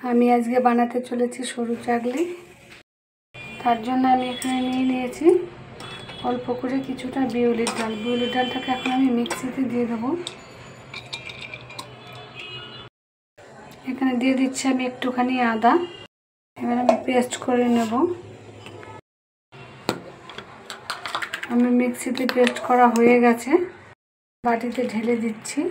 আমি আজকে বানাতে চলেছি সরু চাকলি। তার জন্য আমি এখানে নিয়ে নিয়েছি অল্প করে কিছুটা বিউলির ডাল। বিউলির ডালটাকে এখন আমি মিক্সিতে দিয়ে দেবো। এখানে দিয়ে দিচ্ছি আমি একটুখানি আদা। এবার আমি পেস্ট করে নেব। আমি মিক্সিতে পেস্ট করা হয়ে গেছে, বাটিতে ঢেলে দিচ্ছি।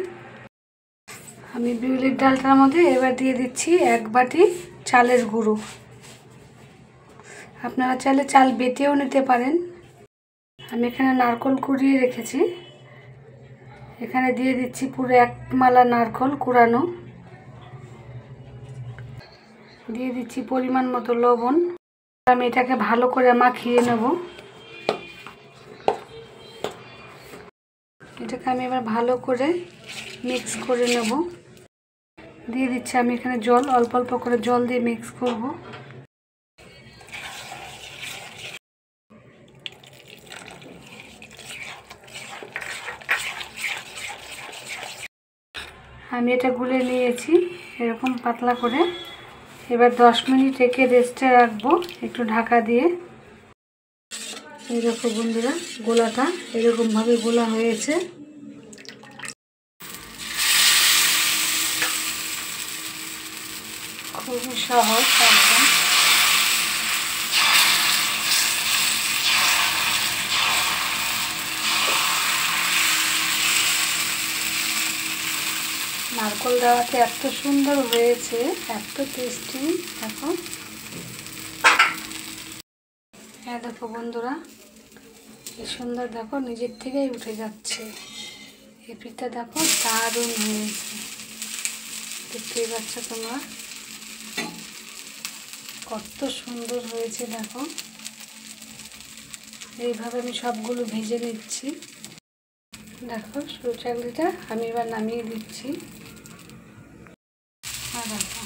আমি বিউলির ডালটার মধ্যে এবার দিয়ে দিচ্ছি 1 বাটি চালের গুঁড়ো। আপনারা চাইলে চাল বেটেও নিতে পারেন। আমি এখানে নারকেল কুড়িয়ে রেখেছি, এখানে দিয়ে দিচ্ছি পুরো 1 মালা নারকেল কুড়ানো। দিয়ে দিচ্ছি পরিমাণ মতো লবণ। আমি এটাকে ভালো করে মাখিয়ে নেব। এটাকে আমি এবার ভালো করে মিক্স করে নেব। দিয়ে দিচ্ছি আমি এখানে জল, অল্প অল্প করে জল দিয়ে মিক্স করব। আমি এটা গুলে নিয়েছি এরকম পাতলা করে। এবার 10 মিনিট রেখে রেস্টে রাখবো একটু ঢাকা দিয়ে। এই দেখো বন্ধুরা, গোলাটা এরকমভাবে গোলা হয়েছে। খুবই সহজ একদম। নারকেল দেওয়াতে এত সুন্দর হয়েছে, এত টেস্টি। দেখো, হ্যাঁ দেখো বন্ধুরা, কি সুন্দর। দেখো নিজের থেকেই উঠে যাচ্ছে। এই পিঠটা দেখো দারুণ হয়েছে, দেখতেই পাচ্ছ তোমরা কত সুন্দর হয়েছে। দেখো এইভাবে আমি সবগুলো ভেজে নিচ্ছি। দেখো সরু চাকলিটা আমি এবার নামিয়ে দিচ্ছি। আর দেখো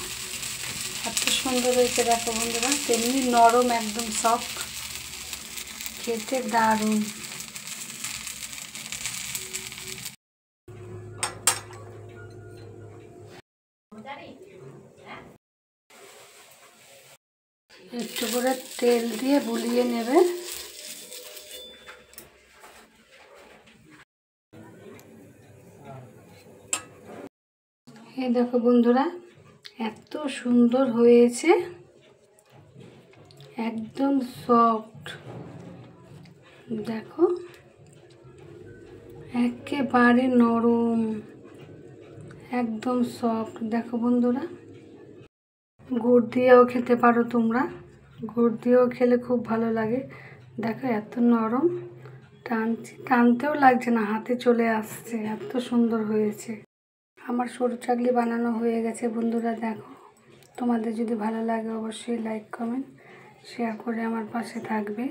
এত সুন্দর হয়েছে। দেখো বন্ধুরা, তেমনি নরম, একদম সফট, খেতে দারুণ। একটু করে তেল দিয়ে বুলিয়ে নেবে। এই দেখো বন্ধুরা, এত সুন্দর হয়েছে, একদম সফট। দেখো একেবারে নরম, একদম সফট। দেখো বন্ধুরা, গুড় দিয়েও খেতে পারো তোমরা, গুড় দিয়েও খেলে খুব ভালো লাগে। দেখো এত নরম, টানতেও লাগছে না, হাতে চলে আসছে, এত সুন্দর হয়েছে। আমার সরু চাকলি বানানো হয়ে গেছে বন্ধুরা। দেখো, তোমাদের যদি ভালো লাগে অবশ্যই লাইক, কমেন্ট, শেয়ার করে আমার পাশে থাকবে।